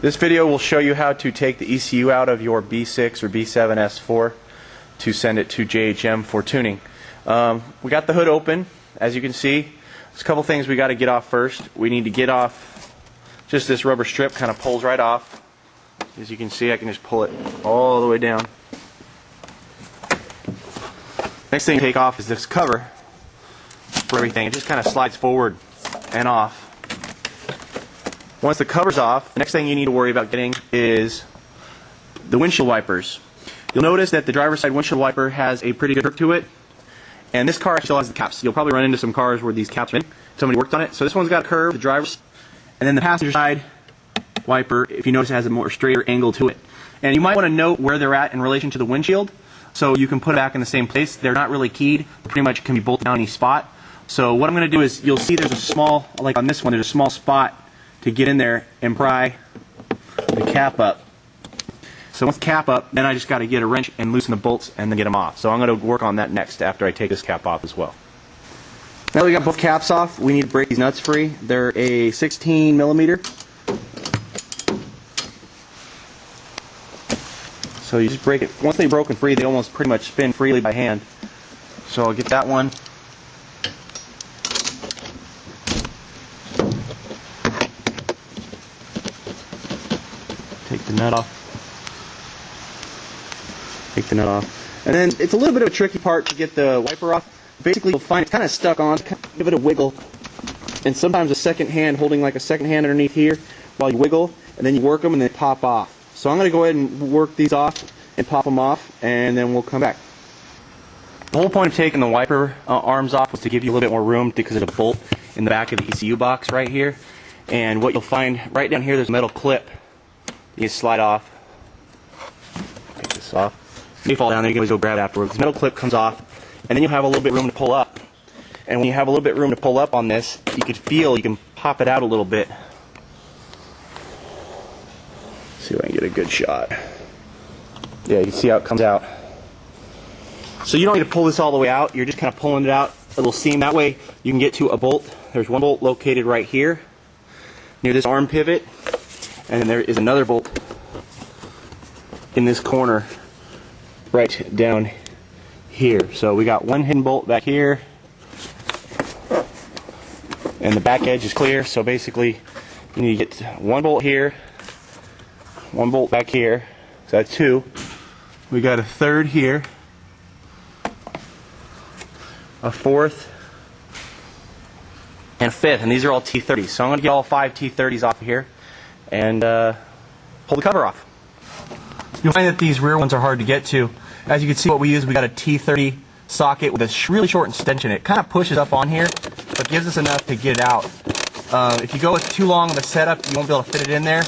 This video will show you how to take the ECU out of your B6 or B7 S4 to send it to JHM for tuning. We got the hood open. As you can see, there's a couple things we got to get off first. We need to get off just this rubber strip, kind of pulls right off. As you can see, I can just pull it all the way down. Next thing to take off is this cover for everything. It just kind of slides forward and off. Once the cover's off, the next thing you need to worry about getting is the windshield wipers. You'll notice that the driver's side windshield wiper has a pretty good grip to it, and this car still has the caps. You'll probably run into some cars where these caps are in. Somebody worked on it. So this one's got a curve, the driver's, and then the passenger side wiper, if you notice, it has a more straighter angle to it. And you might want to note where they're at in relation to the windshield, so you can put it back in the same place. They're not really keyed. Pretty much can be bolted down any spot. So what I'm going to do is, you'll see there's a small, like on this one, there's a small spot to get in there and pry the cap up. So once the cap up, then I just got to get a wrench and loosen the bolts and then get them off. So I'm going to work on that next after I take this cap off as well. Now that we got both caps off, we need to break these nuts free. They're a 16 millimeter. So you just break it. Once they're broken free, they almost pretty much spin freely by hand. So I'll get that one. Take the nut off. Take the nut off. And then it's a little bit of a tricky part to get the wiper off. Basically, you'll find it's kind of stuck on. Give it a wiggle. And sometimes a second hand, holding like a second hand underneath here while you wiggle, and then you work them and they pop off. So I'm going to go ahead and work these off and pop them off, and then we'll come back. The whole point of taking the wiper arms off was to give you a little bit more room because of the bolt in the back of the ECU box right here. And what you'll find right down here, there's a metal clip. You slide off. Take this off. You fall down there, you can always go grab it afterwards. This metal clip comes off, and then you'll have a little bit of room to pull up. And when you have a little bit of room to pull up on this, you can feel, you can pop it out a little bit. See if I can get a good shot. Yeah, you can see how it comes out. So you don't need to pull this all the way out. You're just kind of pulling it out a little seam. That way you can get to a bolt. There's one bolt located right here near this arm pivot. And then there is another bolt in this corner right down here. So we got one hidden bolt back here. And the back edge is clear. So basically you need to get one bolt here, one bolt back here. So that's two. We got a third here, a fourth, and a fifth. And these are all T30s. So I'm going to get all 5 T30s off of here and pull the cover off. You'll find that these rear ones are hard to get to. As you can see, what we use, we got a T30 socket with a really short extension. It kind of pushes up on here, but gives us enough to get it out. If you go with too long of a setup, you won't be able to fit it in there.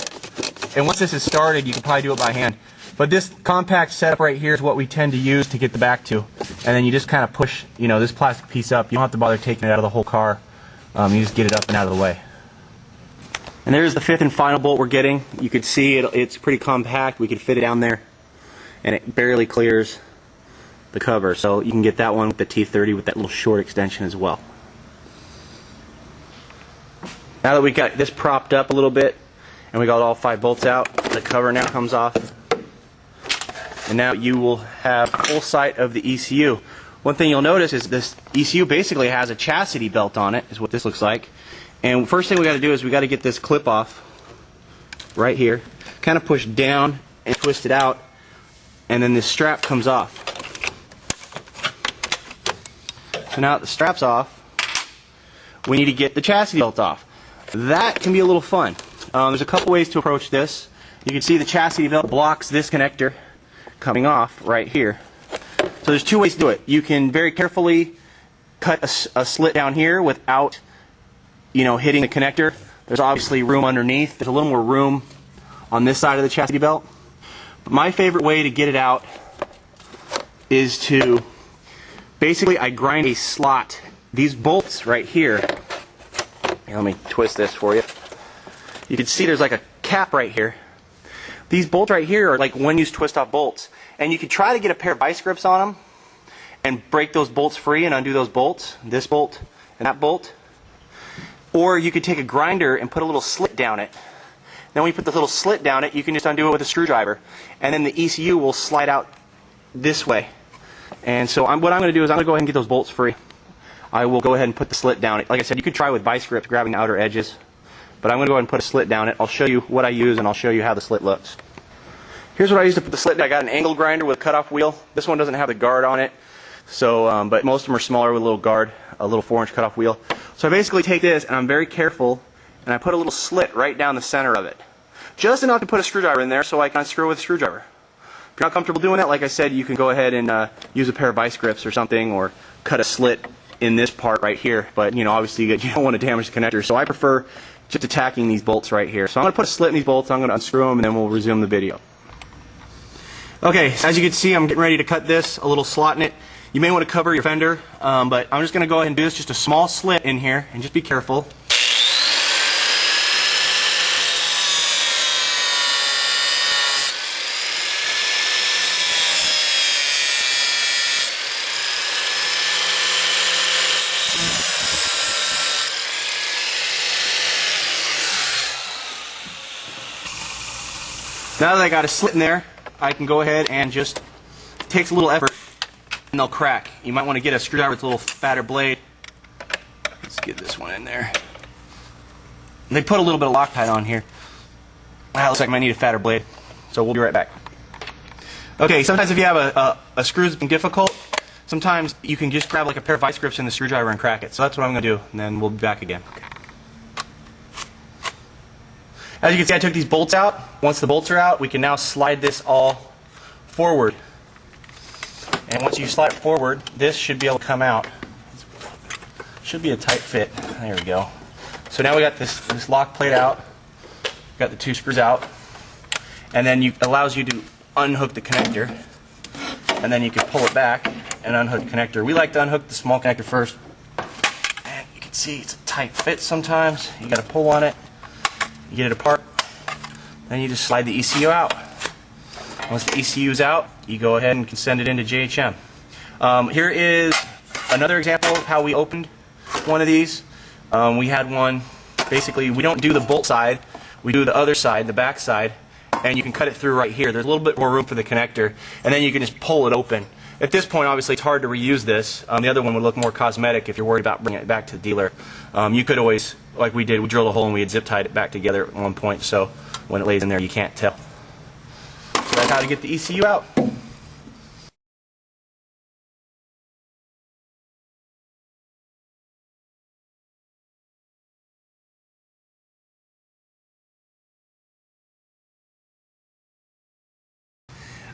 And once this is started, you can probably do it by hand. But this compact setup right here is what we tend to use to get the back to. And then you just kind of push, this plastic piece up. You don't have to bother taking it out of the whole car. You just get it up and out of the way. And there's the fifth and final bolt we're getting. You can see it's pretty compact. We could fit it down there, and it barely clears the cover. So you can get that one with the T30 with that little short extension as well. Now that we got this propped up a little bit, and we got all 5 bolts out, the cover now comes off. And now you will have full sight of the ECU. One thing you'll notice is this ECU basically has a chasity belt on it, is what this looks like. And first thing we got to do is we got to get this clip off right here, kind of push down and twist it out, and then this strap comes off. So now that the strap's off, we need to get the chassis belt off. That can be a little fun. There's a couple ways to approach this. You can see the chassis belt blocks this connector coming off right here. So there's 2 ways to do it. You can very carefully cut a slit down here without hitting the connector. There's obviously room underneath. There's a little more room on this side of the chassis belt. But my favorite way to get it out is to basically I grind a slot. These bolts right here. Let me twist this for you. You can see there's like a cap right here. These bolts right here are like one-use twist-off bolts. And you can try to get a pair of vice grips on them and break those bolts free and undo those bolts, this bolt and that bolt. Or you could take a grinder and put a little slit down it. Then when you put the little slit down it, you can just undo it with a screwdriver. And then the ECU will slide out this way. And so what I'm going to do is I'm going to go ahead and get those bolts free. I will go ahead and put the slit down it. Like I said, you could try with vice grips, grabbing the outer edges. But I'm going to go ahead and put a slit down it. I'll show you what I use, and I'll show you how the slit looks. Here's what I use to put the slit down. I got an angle grinder with a cutoff wheel. This one doesn't have the guard on it, so but most of them are smaller with a little guard, a little 4-inch cutoff wheel. So I basically take this, and I'm very careful, and I put a little slit right down the center of it. Just enough to put a screwdriver in there so I can unscrew with a screwdriver. If you're not comfortable doing that, like I said, you can go ahead and use a pair of vice grips or something, or cut a slit in this part right here. But you know, obviously you don't want to damage the connector, so I prefer just attacking these bolts right here. So I'm going to put a slit in these bolts, I'm going to unscrew them, and then we'll resume the video. Okay, so as you can see, I'm getting ready to cut this, a little slot in it. You may want to cover your fender, but I'm just going to go ahead and do this, just a small slit in here, and just be careful. Now that I got a slit in there, I can go ahead and just, it takes a little effort and they'll crack. You might want to get a screwdriver with a little fatter blade. Let's get this one in there. And they put a little bit of Loctite on here. Wow, looks like I might need a fatter blade. So we'll be right back. Okay, sometimes if you have a screw that's been difficult, sometimes you can just grab like a pair of vice grips in the screwdriver and crack it. So that's what I'm going to do, and then we'll be back again. As you can see, I took these bolts out. Once the bolts are out, we can now slide this all forward. And once you slide it forward, this should be able to come out. Should be a tight fit. There we go. So now we got this lock plate out. Got the 2 screws out. And then it allows you to unhook the connector. And then you can pull it back and unhook the connector. We like to unhook the small connector first. And you can see it's a tight fit sometimes. You got to pull on it. You get it apart, then you just slide the ECU out. Once the ECU is out, you go ahead and can send it into JHM. Here is another example of how we opened one of these. We had one, basically we don't do the bolt side, we do the other side, the back side, and you can cut it through right here. There's a little bit more room for the connector, and then you can just pull it open. At this point, obviously, it's hard to reuse this. The other one would look more cosmetic if you're worried about bringing it back to the dealer. You could always, like we did, we drilled a hole and we had zip tied it back together at one point, so when it lays in there, you can't tell. So that's how to get the ECU out.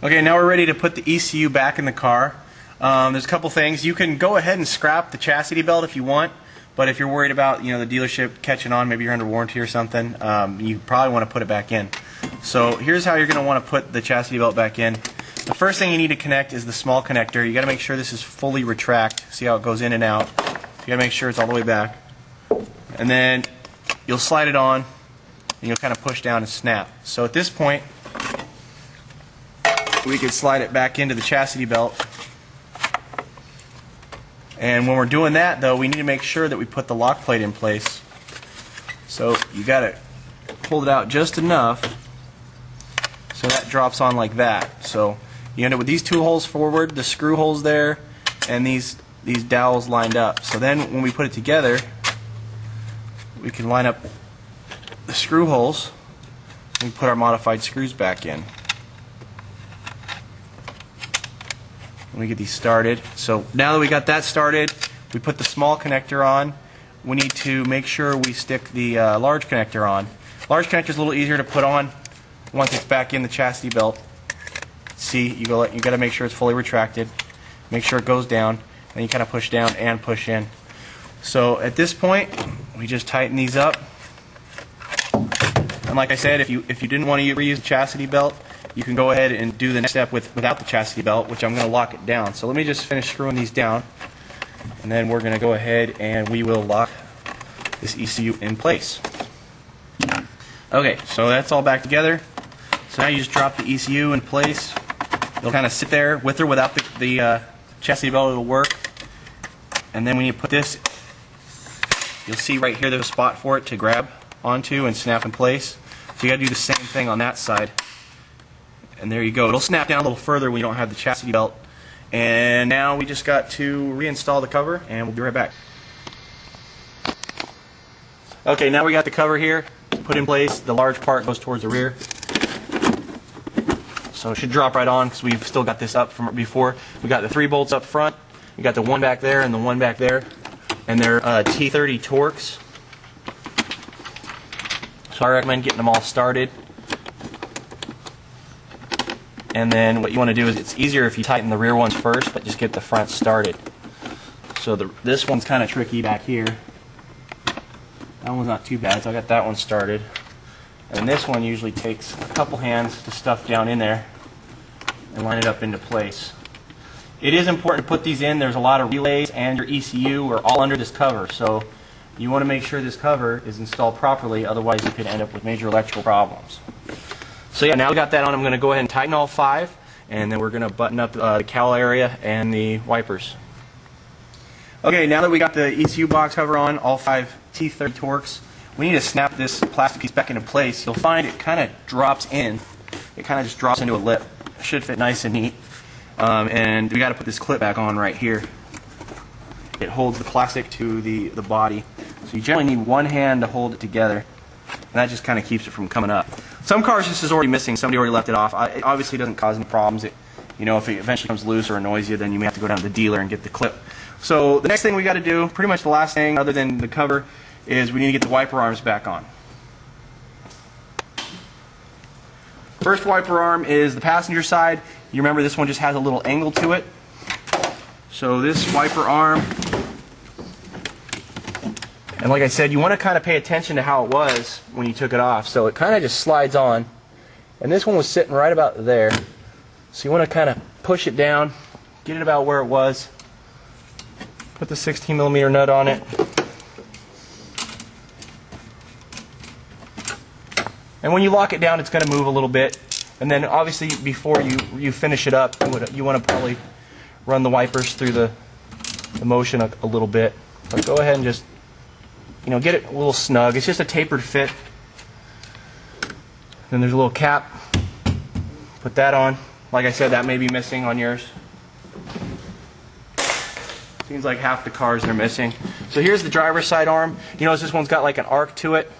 Okay, now we're ready to put the ECU back in the car. There's a couple things. You can go ahead and scrap the chassis belt if you want, but if you're worried about the dealership catching on, maybe you're under warranty or something, you probably want to put it back in. So here's how you're going to want to put the chassis belt back in. The first thing you need to connect is the small connector. You got to make sure this is fully retract. See how it goes in and out. You got to make sure it's all the way back. And then you'll slide it on, and you'll kind of push down and snap. So at this point, we can slide it back into the chassis belt. And when we're doing that, though, we need to make sure that we put the lock plate in place. So you got to pull it out just enough so that drops on like that. So you end up with these 2 holes forward, the screw holes there, and these dowels lined up. So then when we put it together, we can line up the screw holes and put our modified screws back in. We get these started. So now that we got that started, we put the small connector on. We need to make sure we stick the large connector on. Large connector is a little easier to put on once it's back in the chassis belt. See, you got to make sure it's fully retracted. Make sure it goes down, and you kind of push down and push in. So at this point, we just tighten these up. And like I said, if you didn't want to reuse the chassis belt, you can go ahead and do the next step without the chassis belt, which I'm going to lock it down. So let me just finish screwing these down, and then we're going to go ahead and we will lock this ECU in place. Okay, so that's all back together. So now you just drop the ECU in place. It'll kind of sit there with or without the chassis belt. It'll work. And then when you put this, you'll see right here there's a spot for it to grab onto and snap in place. So you got to do the same thing on that side. And there you go. It'll snap down a little further when you don't have the chassis belt. And now we just got to reinstall the cover, and we'll be right back. Okay, now we got the cover here put in place. The large part goes towards the rear. So it should drop right on because we've still got this up from before. We got the 3 bolts up front. You got the one back there and the one back there. And they're T30 Torx. So I recommend getting them all started. And then what you want to do is, it's easier if you tighten the rear ones first, but just get the front started. So this one's kind of tricky back here. That one's not too bad, so I got that one started. And this one usually takes a couple hands to stuff down in there and line it up into place. It is important to put these in. There's a lot of relays and your ECU are all under this cover, so you want to make sure this cover is installed properly, otherwise you could end up with major electrical problems. So yeah, now we got that on, I'm going to go ahead and tighten all 5, and then we're going to button up the cowl area and the wipers. Okay, now that we got the ECU box cover on, all 5 T30 Torx, we need to snap this plastic piece back into place. You'll find it kind of drops in. It kind of just drops into a lip. It should fit nice and neat. And we got to put this clip back on right here. It holds the plastic to the body. So you generally need one hand to hold it together. And that just kind of keeps it from coming up. Some cars this is already missing. Somebody already left it off. It obviously doesn't cause any problems. You know, if it eventually comes loose or annoys you, then you may have to go down to the dealer and get the clip. So the next thing we got to do, pretty much the last thing other than the cover, is we need to get the wiper arms back on. First wiper arm is the passenger side. You remember this one just has a little angle to it. So this wiper arm, and like I said, you want to kind of pay attention to how it was when you took it off. So it kind of just slides on. And this one was sitting right about there. So you want to kind of push it down, get it about where it was. Put the 16mm nut on it. And when you lock it down, it's going to move a little bit. And then obviously before you finish it up, you want to probably run the wipers through the motion a little bit. But go ahead and just, you know, get it a little snug. It's just a tapered fit. Then there's a little cap. Put that on. Like I said, that may be missing on yours. Seems like half the cars are missing. So here's the driver's side arm. You notice this one's got like an arc to it.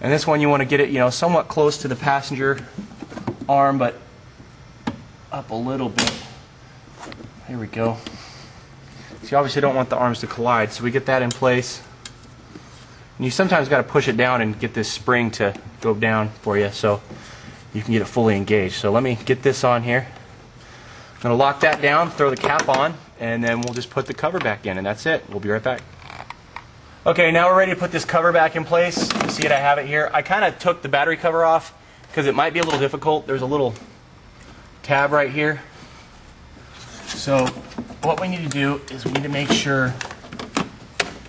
And this one you want to get it, you know, somewhat close to the passenger arm, but up a little bit. Here we go. So you obviously don't want the arms to collide, so we get that in place. And you sometimes got to push it down and get this spring to go down for you so you can get it fully engaged. So let me get this on here. I'm going to lock that down, throw the cap on, and then we'll just put the cover back in, and that's it. We'll be right back. Okay, now we're ready to put this cover back in place. You see it, I have it here. I kind of took the battery cover off because it might be a little difficult. There's a little tab right here. So what we need to do is we need to make sure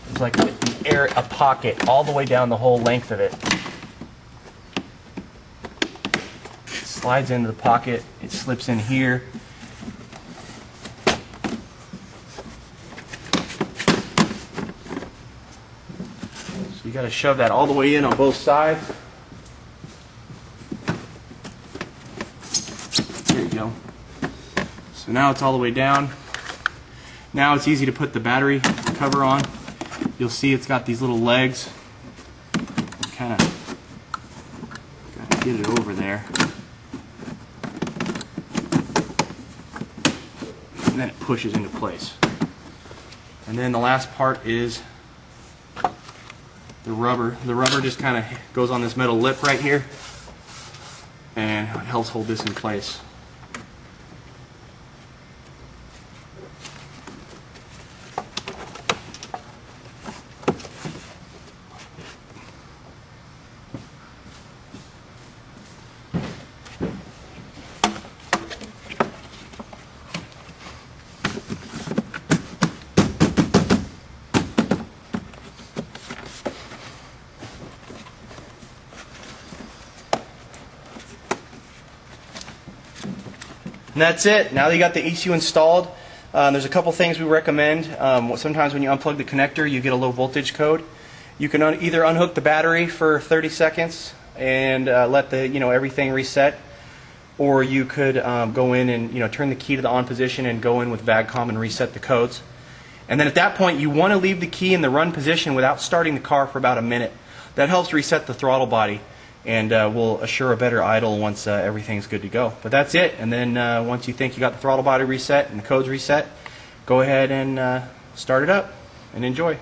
there's like a pocket all the way down the whole length of it. It slides into the pocket. It slips in here. You got to shove that all the way in on both sides. There you go. So now it's all the way down. Now it's easy to put the battery cover on. You'll see it's got these little legs. Kind of got to get it over there. And then it pushes into place. And then the last part is the rubber. The rubber just kind of goes on this metal lip right here and it helps hold this in place. And that's it. Now that you got the ECU installed, there's a couple things we recommend. Sometimes when you unplug the connector, you get a low voltage code. You can either unhook the battery for 30 seconds and let the everything reset, or you could go in and turn the key to the on position and go in with VAGCOM and reset the codes. And then at that point, you want to leave the key in the run position without starting the car for about a minute. That helps reset the throttle body and will assure a better idle once everything's good to go. But that's it. And then once you think you got the throttle body reset and the codes reset, go ahead and start it up and enjoy.